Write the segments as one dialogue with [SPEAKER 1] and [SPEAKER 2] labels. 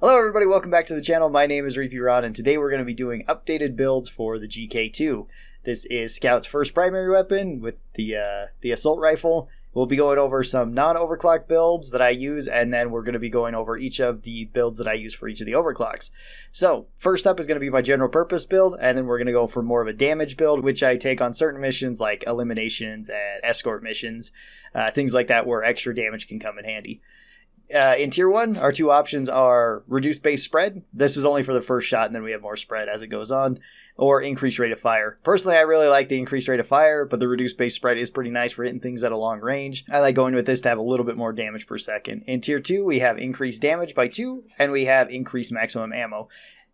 [SPEAKER 1] Hello everybody, welcome back to the channel. My name is Reapy Ron, and today we're going to be doing updated builds for the GK2. This is Scout's first primary weapon with the assault rifle. We'll be going over some non-overclock builds that I use, and then we're going to be going over each of the builds that I use for each of the overclocks. So, first up is going to be my general purpose build, and then we're going to go for more of a damage build, which I take on certain missions like eliminations and escort missions, things like that where extra damage can come in handy. In Tier 1, our two options are reduced base spread. This is only for the first shot, and then we have more spread as it goes on. Or increased rate of fire. Personally, I really like the increased rate of fire, but the reduced base spread is pretty nice for hitting things at a long range. I like going with this to have a little bit more damage per second. In Tier 2, we have increased damage by 2, and we have increased maximum ammo.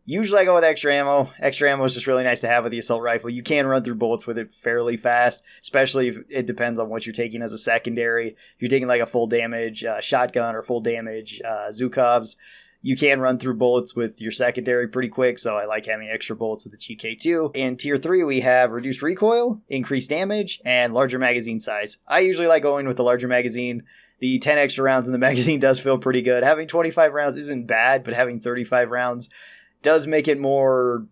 [SPEAKER 1] Usually I go with extra ammo. Extra ammo is just really nice to have with the assault rifle. You can run through bullets with it fairly fast, especially if it depends on what you're taking as a secondary. If you're taking like a full damage shotgun or full damage Zukovs, you can run through bullets with your secondary pretty quick, so I like having extra bullets with the GK2. In Tier 3, we have reduced recoil, increased damage, and larger magazine size. I usually like going with the larger magazine. The 10 extra rounds in the magazine does feel pretty good. Having 25 rounds isn't bad, but having 35 rounds does make it more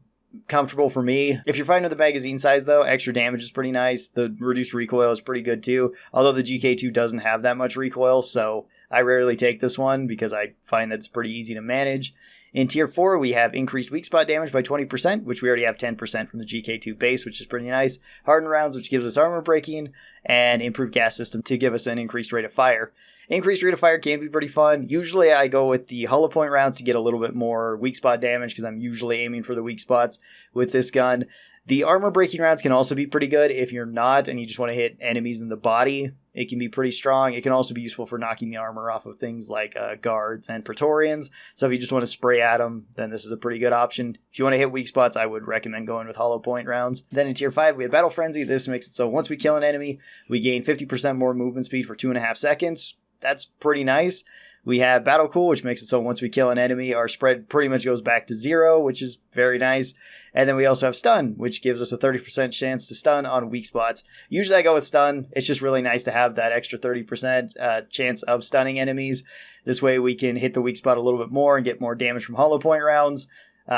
[SPEAKER 1] comfortable for me. If you're fine with the magazine size though, extra damage is pretty nice. The reduced recoil is pretty good too, although the GK2 doesn't have that much recoil, so I rarely take this one because I find that it's pretty easy to manage. In Tier 4, we have increased weak spot damage by 20%, which we already have 10% from the GK2 base, which is pretty nice. Hardened rounds, which gives us armor breaking, and improved gas system to give us an increased rate of fire. Increased rate of fire can be pretty fun. Usually I go with the hollow point rounds to get a little bit more weak spot damage because I'm usually aiming for the weak spots with this gun. The armor breaking rounds can also be pretty good if you're not and you just want to hit enemies in the body. It can be pretty strong. It can also be useful for knocking the armor off of things like guards and Praetorians. So if you just want to spray at them, then this is a pretty good option. If you want to hit weak spots, I would recommend going with hollow point rounds. Then in Tier 5, we have Battle Frenzy. This makes it so once we kill an enemy, we gain 50% more movement speed for 2.5 seconds. That's pretty nice. We have Battle Cool, which makes it so once we kill an enemy, our spread pretty much goes back to 0, which is very nice. And then we also have Stun, which gives us a 30% chance to stun on weak spots. Usually I go with Stun. It's just really nice to have that extra 30% chance of stunning enemies. This way we can hit the weak spot a little bit more and get more damage from hollow point rounds.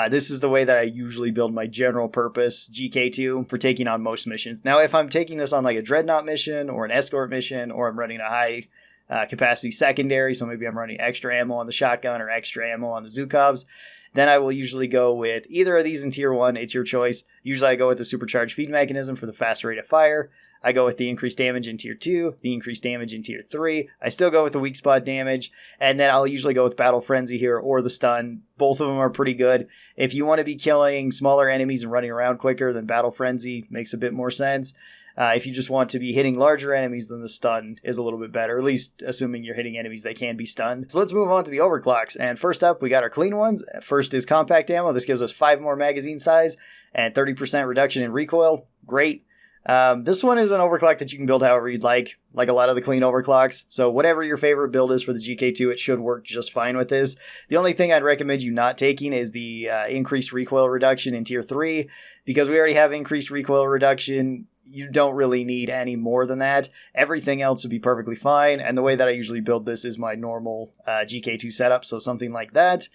[SPEAKER 1] This is the way that I usually build my general purpose GK2 for taking on most missions. Now, if I'm taking this on like a Dreadnought mission or an escort mission, or I'm running a high capacity secondary, so maybe I'm running extra ammo on the shotgun or extra ammo on the Zukovs, then I will usually go with either of these in Tier 1. It's your choice. Usually I go with the supercharged feed mechanism for the fast rate of fire. I go with the increased damage in Tier 2, the increased damage in Tier 3. I still go with the weak spot damage, and then I'll usually go with Battle Frenzy here or the Stun. Both of them are pretty good. If you want to be killing smaller enemies and running around quicker, then Battle Frenzy makes a bit more sense. If you just want to be hitting larger enemies, then the Stun is a little bit better, at least assuming you're hitting enemies that can be stunned. So let's move on to the overclocks. And first up, we got our clean ones. First is compact ammo. This gives us 5 more magazine size and 30% reduction in recoil. Great. This one is an overclock that you can build however you'd like a lot of the clean overclocks. So whatever your favorite build is for the GK2, it should work just fine with this. The only thing I'd recommend you not taking is the increased recoil reduction in Tier 3, because we already have increased recoil reduction. You don't really need any more than that. Everything else would be perfectly fine, and the way that I usually build this is my normal GK2 setup, so something like that.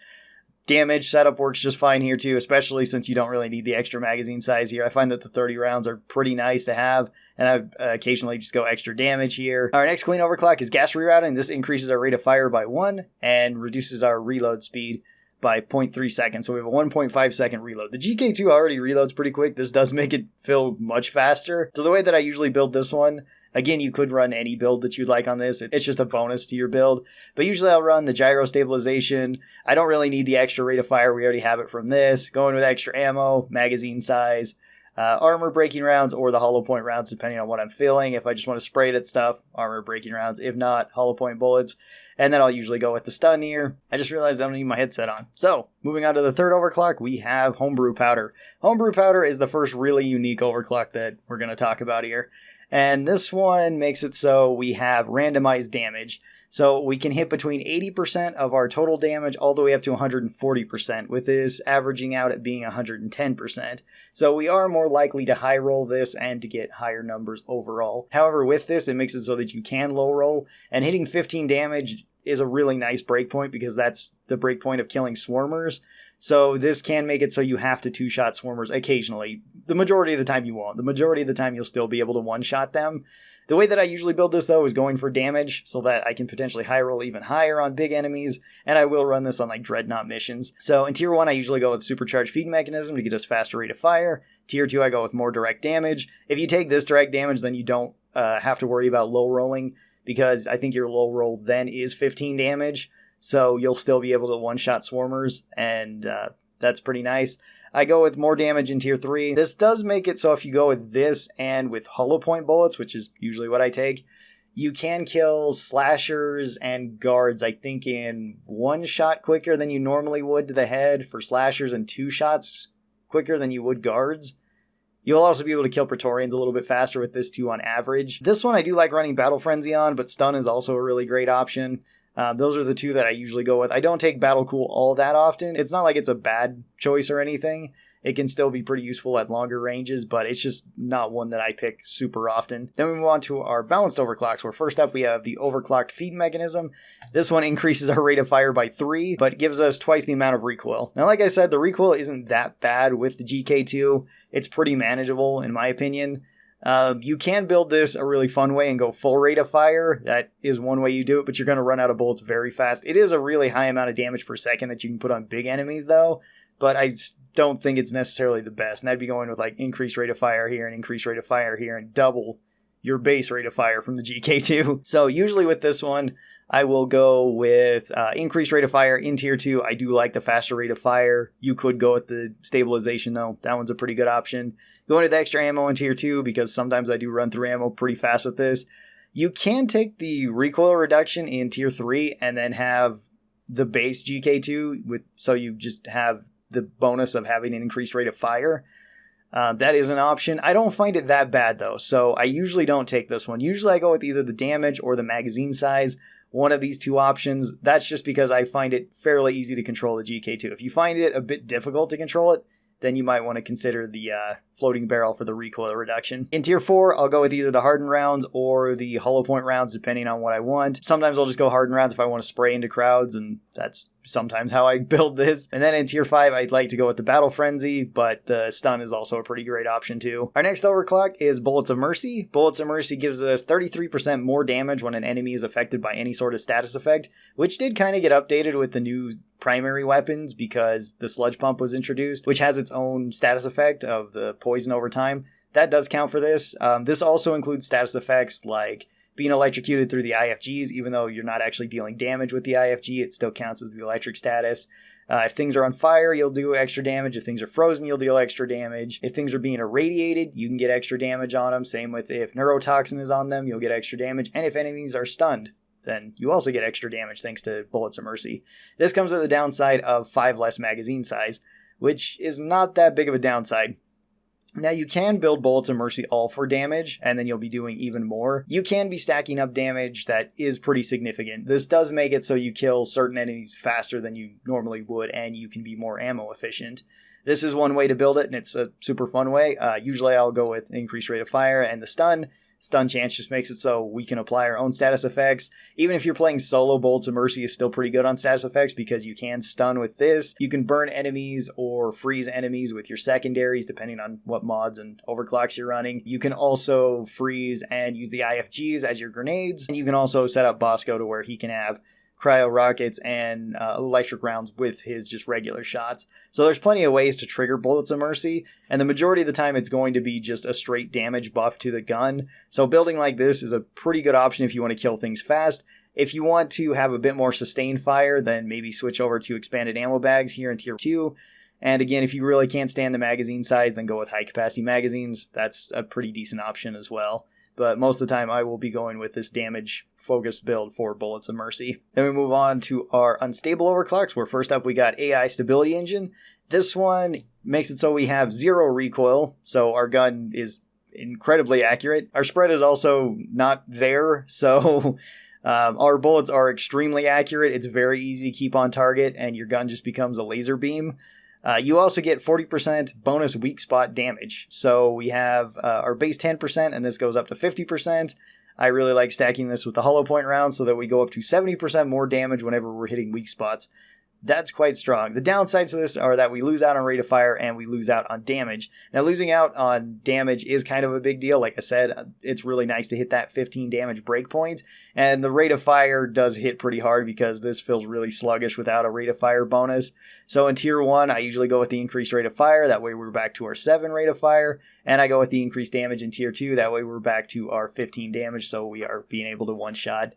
[SPEAKER 1] Damage setup works just fine here too, especially since you don't really need the extra magazine size here. I find that the 30 rounds are pretty nice to have, and I occasionally just go extra damage here. Our next clean overclock is gas rerouting. This increases our rate of fire by 1 and reduces our reload speed by 0.3 seconds, so we have a 1.5 second reload. The GK2 already reloads pretty quick. This does make it feel much faster. So the way that I usually build this one, again, you could run any build that you'd like on this. It's just a bonus to your build. But usually I'll run the gyro stabilization. I don't really need the extra rate of fire. We already have it from this. Going with extra ammo, magazine size, armor breaking rounds, or the hollow point rounds, depending on what I'm feeling. If I just want to spray it at stuff, armor breaking rounds. If not, hollow point bullets. And then I'll usually go with the stun here. I just realized I don't need my headset on. So, moving on to the third overclock, we have Homebrew Powder. Homebrew Powder is the first really unique overclock that we're going to talk about here. And this one makes it so we have randomized damage. So we can hit between 80% of our total damage all the way up to 140%, with this averaging out at being 110%. So we are more likely to high roll this and to get higher numbers overall. However, with this, it makes it so that you can low roll, and hitting 15 damage is a really nice breakpoint because that's the breakpoint of killing swarmers. So this can make it so you have to two-shot swarmers occasionally. The majority of the time you won't. The majority of the time you'll still be able to one-shot them. The way that I usually build this, though, is going for damage so that I can potentially high roll even higher on big enemies, and I will run this on like Dreadnought missions. So in Tier 1, I usually go with Supercharged Feed Mechanism to get us faster rate of fire. Tier 2, I go with more direct damage. If you take this direct damage, then you don't have to worry about low rolling, because I think your low roll then is 15 damage, so you'll still be able to one-shot swarmers, and that's pretty nice. I go with more damage in Tier 3. This does make it so if you go with this and with hollow point bullets, which is usually what I take, you can kill slashers and guards, I think, in 1 shot quicker than you normally would to the head for slashers, and 2 shots quicker than you would guards. You'll also be able to kill Praetorians a little bit faster with this too on average. This one I do like running Battle Frenzy on, but Stun is also a really great option. Those are the two that I usually go with. I don't take Battle Cool all that often. It's not like it's a bad choice or anything. It can still be pretty useful at longer ranges, but it's just not one that I pick super often. Then we move on to our balanced overclocks, where first up we have the overclocked feed mechanism. This one increases our rate of fire by 3, but gives us twice the amount of recoil. Now, like I said, the recoil isn't that bad with the GK2. It's pretty manageable, in my opinion. You can build this a really fun way and go full rate of fire. That is one way you do it, but you're going to run out of bullets very fast. It is a really high amount of damage per second that you can put on big enemies, though, but I don't think it's necessarily the best. And I'd be going with like increased rate of fire here and increased rate of fire here and double your base rate of fire from the GK2. So usually with this one, I will go with increased rate of fire in Tier 2. I do like the faster rate of fire. You could go with the stabilization, though. That one's a pretty good option. Going to the extra ammo in Tier 2, because sometimes I do run through ammo pretty fast with this. You can take the recoil reduction in Tier 3 and then have the base GK2, so you just have the bonus of having an increased rate of fire. That is an option. I don't find it that bad, though, so I usually don't take this one. Usually I go with either the damage or the magazine size, one of these two options. That's just because I find it fairly easy to control the GK2. If you find it a bit difficult to control it, then you might want to consider the floating barrel for the recoil reduction. In Tier 4, I'll go with either the hardened rounds or the hollow point rounds, depending on what I want. Sometimes I'll just go hardened rounds if I want to spray into crowds, and that's sometimes how I build this. And then in Tier 5, I'd like to go with the Battle Frenzy, but the stun is also a pretty great option too. Our next overclock is Bullets of Mercy. Bullets of Mercy gives us 33% more damage when an enemy is affected by any sort of status effect, which did kind of get updated with the new primary weapons because the sludge pump was introduced, which has its own status effect of the poison over time. That does count for this. This also includes status effects like being electrocuted through the IFGs. Even though you're not actually dealing damage with the IFG, it still counts as the electric status. If things are on fire, you'll do extra damage. If things are frozen, you'll deal extra damage. If things are being irradiated, you can get extra damage on them. Same with if neurotoxin is on them, you'll get extra damage. And if enemies are stunned, then you also get extra damage thanks to Bullets of Mercy. This comes at the downside of 5 less magazine size, which is not that big of a downside. Now, you can build Bullets of Mercy all for damage, and then you'll be doing even more. You can be stacking up damage that is pretty significant. This does make it so you kill certain enemies faster than you normally would, and you can be more ammo efficient. This is one way to build it, and it's a super fun way. Usually I'll go with increased rate of fire and the stun. Stun chance just makes it so we can apply our own status effects. Even if you're playing solo, Bullets of Mercy is still pretty good on status effects because you can stun with this. You can burn enemies or freeze enemies with your secondaries depending on what mods and overclocks you're running. You can also freeze and use the IFGs as your grenades. And you can also set up Bosco to where he can have cryo rockets and electric rounds with his just regular shots. So there's plenty of ways to trigger Bullets of Mercy, and the majority of the time it's going to be just a straight damage buff to the gun. So building like this is a pretty good option if you want to kill things fast. If you want to have a bit more sustained fire, then maybe switch over to expanded ammo bags here in Tier 2. And again, if you really can't stand the magazine size, then go with high capacity magazines. That's a pretty decent option as well. But most of the time I will be going with this damage focused build for Bullets of Mercy. Then we move on to our unstable overclocks, where first up we got AI Stability Engine. This one makes it so we have 0 recoil, so our gun is incredibly accurate. Our spread is also not there, so our bullets are extremely accurate. It's very easy to keep on target, and your gun just becomes a laser beam. You also get 40% bonus weak spot damage. So we have our base 10%, and this goes up to 50%. I really like stacking this with the hollow point rounds so that we go up to 70% more damage whenever we're hitting weak spots. That's quite strong. The downsides to this are that we lose out on rate of fire and we lose out on damage. Now, losing out on damage is kind of a big deal. Like I said, it's really nice to hit that 15 damage breakpoint. And the rate of fire does hit pretty hard because this feels really sluggish without a rate of fire bonus. So in tier 1, I usually go with the increased rate of fire. That way we're back to our 7 rate of fire. And I go with the increased damage in tier 2. That way we're back to our 15 damage. So we are being able to one-shot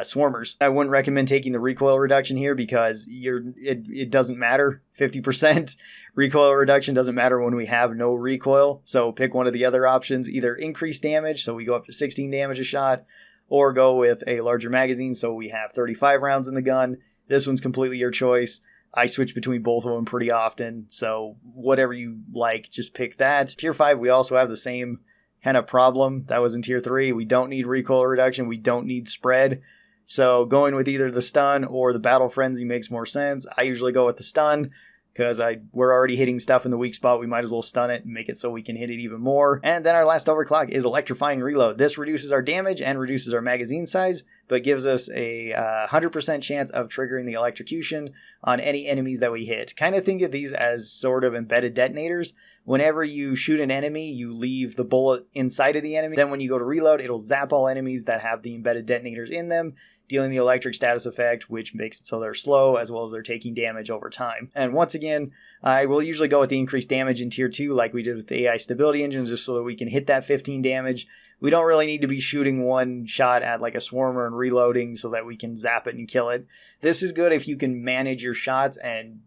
[SPEAKER 1] swarmers. I wouldn't recommend taking the recoil reduction here because it doesn't matter. 50% recoil reduction doesn't matter when we have no recoil. So pick one of the other options, either increase damage, so we go up to 16 damage a shot, or go with a larger magazine, so we have 35 rounds in the gun. This one's completely your choice. I switch between both of them pretty often, so whatever you like, just pick that. Tier 5, we also have the same kind of problem that was in tier 3. We don't need recoil reduction. We don't need spread. So going with either the stun or the battle frenzy makes more sense. I usually go with the stun because we're already hitting stuff in the weak spot. We might as well stun it and make it so we can hit it even more. And then our last overclock is Electrifying Reload. This reduces our damage and reduces our magazine size, but gives us a 100% chance of triggering the electrocution on any enemies that we hit. Kind of think of these as sort of embedded detonators. Whenever you shoot an enemy, you leave the bullet inside of the enemy. Then when you go to reload, it'll zap all enemies that have the embedded detonators in them, dealing the electric status effect, which makes it so they're slow, as well as they're taking damage over time. And once again, I will usually go with the increased damage in tier 2, like we did with the AI stability engine, just so that we can hit that 15 damage. We don't really need to be shooting one shot at like a swarmer and reloading so that we can zap it and kill it. This is good if you can manage your shots and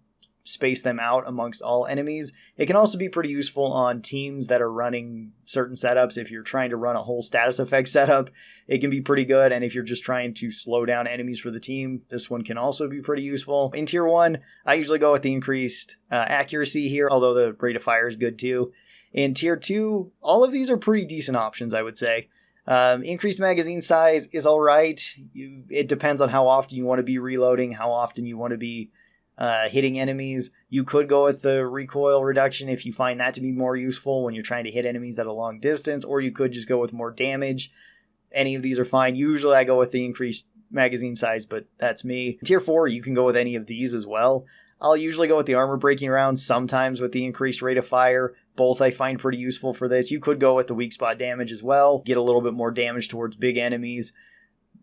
[SPEAKER 1] space them out amongst all enemies. It can also be pretty useful on teams that are running certain setups. If you're trying to run a whole status effect setup, it can be pretty good. And if you're just trying to slow down enemies for the team, this one can also be pretty useful. In tier 1, I usually go with the increased accuracy here, although the rate of fire is good too. In tier 2, all of these are pretty decent options, I would say. Increased magazine size is all right. It depends on how often you want to be reloading, how often you want to be hitting enemies. You could go with the recoil reduction if you find that to be more useful when you're trying to hit enemies at a long distance, or you could just go with more damage. Any of these are fine. Usually I go with the increased magazine size, but that's me. Tier 4, you can go with any of these as well. I'll usually go with the armor breaking rounds, sometimes with the increased rate of fire. Both I find pretty useful for this. You could go with the weak spot damage as well, get a little bit more damage towards big enemies.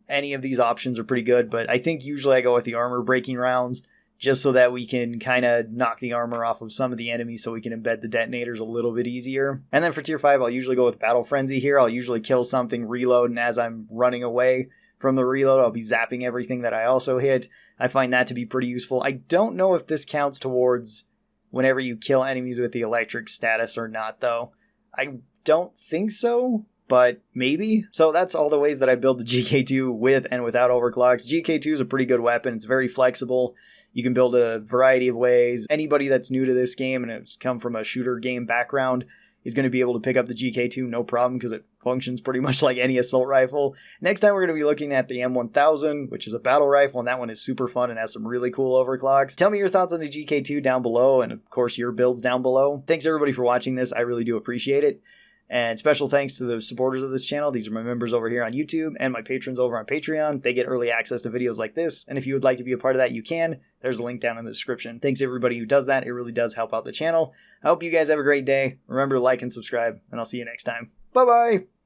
[SPEAKER 1] Any of these options are pretty good, but I think usually I go with the armor breaking rounds, just so that we can kind of knock the armor off of some of the enemies so we can embed the detonators a little bit easier. And then for tier 5, I'll usually go with Battle Frenzy here. I'll usually kill something, reload, and as I'm running away from the reload, I'll be zapping everything that I also hit. I find that to be pretty useful. I don't know if this counts towards whenever you kill enemies with the electric status or not, though. I don't think so, but maybe. So that's all the ways that I build the GK2 with and without overclocks. GK2 is a pretty good weapon. It's very flexible. You can build a variety of ways. Anybody that's new to this game and has come from a shooter game background is going to be able to pick up the GK2 no problem because it functions pretty much like any assault rifle. Next time we're going to be looking at the M1000, which is a battle rifle, and that one is super fun and has some really cool overclocks. Tell me your thoughts on the GK2 down below, and of course your builds down below. Thanks everybody for watching this. I really do appreciate it. And special thanks to the supporters of this channel. These are my members over here on YouTube and my patrons over on Patreon. They get early access to videos like this. And if you would like to be a part of that, you can. There's a link down in the description. Thanks everybody who does that. It really does help out the channel. I hope you guys have a great day. Remember to like and subscribe, and I'll see you next time. Bye-bye!